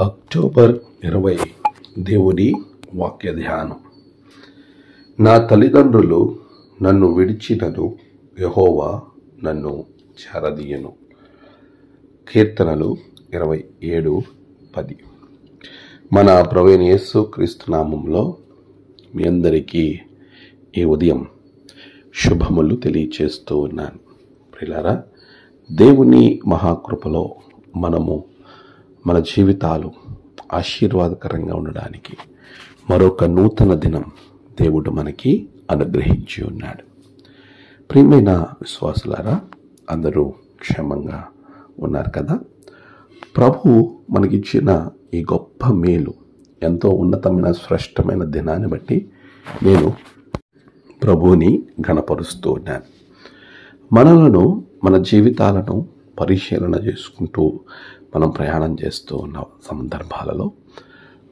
October 20 దేవుని వాక్య ధ్యానం. నా తల్లిదండ్రులు నన్ను విడిచినను యెహోవా నన్ను చేరదీయను. కీర్తనలు 27:10. మన ప్రభువైన యేసు క్రీస్తు నామములో మీ అందరికీ ఈ ఉదయం శుభములు తెలియచేస్తూ ఉన్నాను. ప్రియులారా, దేవుని మహాకృపలో మనము మన జీవితాలు ఆశీర్వాదకరంగా ఉండడానికి మరొక నూతన దినం దేవుడు మనకి అనుగ్రహించి ఉన్నాడు. ప్రియమైన విశ్వాసులారా, అందరూ క్షేమంగా ఉన్నారు కదా? ప్రభు మనకిచ్చిన ఈ గొప్ప మేలు, ఎంతో ఉన్నతమైన శ్రేష్టమైన దినాన్ని బట్టి నేను ప్రభువుని ఘనపరుస్తూ ఉన్నాను. మనలను, మన జీవితాలను పరిశీలన చేసుకుంటూ మనం ప్రయాణం చేస్తూ ఉన్న సందర్భాలలో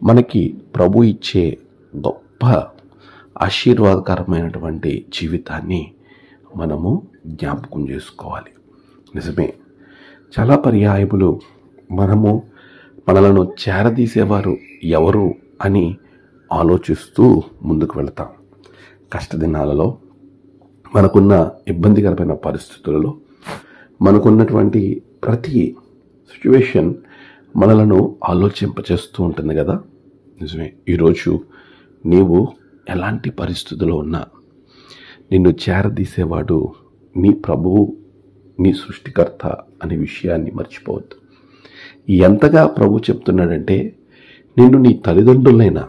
మనకి ప్రభు ఇచ్చే గొప్ప ఆశీర్వాదకరమైనటువంటి జీవితాన్ని మనము జ్ఞాపకం చేసుకోవాలి. నిజమే, చాలా పర్యాయములు మనలను చేరదీసేవారు ఎవరు అని ఆలోచిస్తూ ముందుకు వెళతాం. కష్టదినాలలో, మనకున్న ఇబ్బందికరమైన పరిస్థితులలో, మనకున్నటువంటి ప్రతి సిచ్యువేషన్ మనలను ఆలోచింపచేస్తూ ఉంటుంది కదా. నిజమే, ఈరోజు నీవు ఎలాంటి పరిస్థితుల్లో ఉన్నా నిన్ను చేరదీసేవాడు నీ ప్రభువు, నీ సృష్టికర్త అనే విషయాన్ని మర్చిపోవద్దు. ఎంతగా ప్రభు చెప్తున్నాడంటే, నిన్ను నీ తల్లిదండ్రులైనా,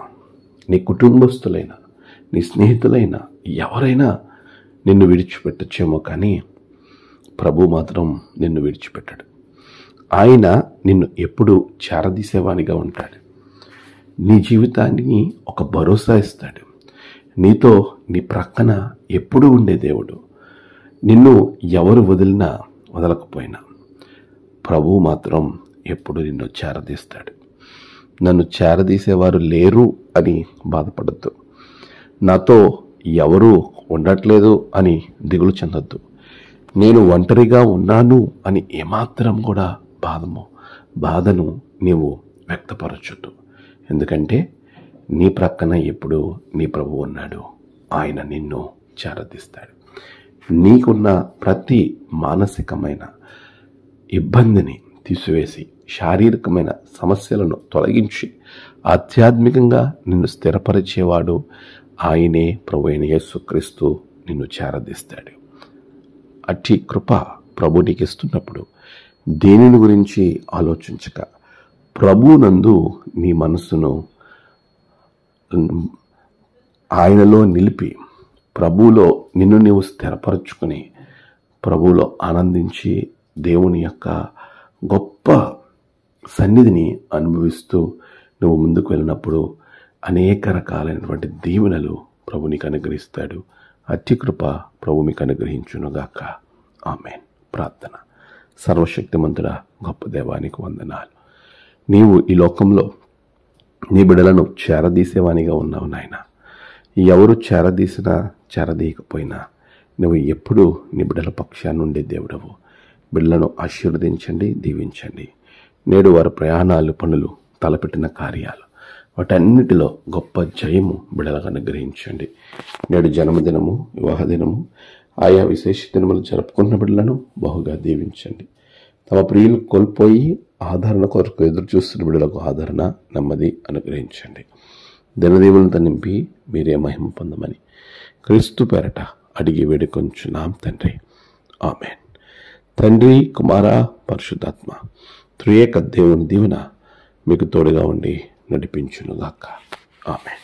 నీ కుటుంబస్తులైనా, నీ స్నేహితులైనా ఎవరైనా నిన్ను విడిచిపెట్టచ్చేమో, కానీ ప్రభు మాత్రం నిన్ను విడిచిపెట్టడు. ఆయన నిన్ను ఎప్పుడు చేరదీసేవానిగా ఉంటాడు. నీ జీవితానికి ఒక భరోసా ఇస్తాడు. నీతో, నీ ప్రక్కన ఎప్పుడూ ఉండే దేవుడు. నిన్ను ఎవరు వదిలినా వదలకపోయినా ప్రభువు మాత్రం ఎప్పుడు నిన్ను చేరదీస్తాడు. నన్ను చేరదీసేవారు లేరు అని బాధపడద్దు. నాతో ఎవరు ఉండట్లేదు అని దిగులు చెందొద్దు. నేను ఒంటరిగా ఉన్నాను అని ఏమాత్రం కూడా బాధను నీవు వ్యక్తపరచొద్దు. ఎందుకంటే నీ ప్రక్కన ఎప్పుడు నీ ప్రభువు ఉన్నాడు. ఆయన నిన్ను చేరదీస్తాడు. నీకున్న ప్రతి మానసికమైన ఇబ్బందిని తీసివేసి, శారీరకమైన సమస్యలను తొలగించి, ఆధ్యాత్మికంగా నిన్ను స్థిరపరిచేవాడు ఆయనే, ప్రభువైన యేసుక్రీస్తు నిన్ను చేరదీస్తాడు. అట్టి కృప ప్రభు నీకు ఇస్తున్నప్పుడు దేనిని గురించి ఆలోచించక ప్రభువునందు నీ మనసును ఆయనలో నిలిపి, ప్రభువులో నిన్ను నీవు స్థిరపరచుకుని, ప్రభువులో ఆనందించి, దేవుని యొక్క గొప్ప సన్నిధిని అనుభవిస్తూ నువ్వు ముందుకు వెళ్ళినప్పుడు అనేక రకాలైనటువంటి దీవెనలు ప్రభు నీకు అనుగ్రహిస్తాడు. అట్టి కృప ప్రభు మీకు అనుగ్రహించునుగాక. ఆమేన్. ప్రార్థన. సర్వశక్తిమంతుడా, గొప్ప దేవానికి వందనాలు. నీవు ఈ లోకంలో నీ బిడ్డలను చేరదీసేవానిగా ఉన్నావు నాయన. ఎవరు చేరదీసినా చేరదీయకపోయినా నువ్వు ఎప్పుడూ నీ బిడ్డల పక్షాన్ని ఉండే దేవుడవు. బిడ్డలను ఆశీర్వదించండి, దీవించండి. నేడు వారి ప్రయాణాలు, పనులు, తలపెట్టిన కార్యాలు, వాటన్నిటిలో గొప్ప జయము బిడ్డలకు అనుగ్రహించండి. నేడు జన్మదినము, వివాహ దినము, ఆయా విశేష దినములు జరుపుకున్న బిడ్డలను బహుగా దీవించండి. తమ ప్రియులు కోల్పోయి ఆదరణ కొరకు ఎదురు చూస్తున్న బిడ్డలకు ఆదరణ, నెమ్మది అనుగ్రహించండి. దినదీవులతో నింపి మీరే మహిమ పొందమని క్రీస్తు పేరట అడిగి వేడుకొంచున్నాం తండ్రి. ఆమేన్. తండ్రి, కుమార, పరిశుద్ధాత్మ త్రియేక దేవుని దీవెన మీకు తోడుగా ఉండి నడిపించునుగాక. ఆమేన్.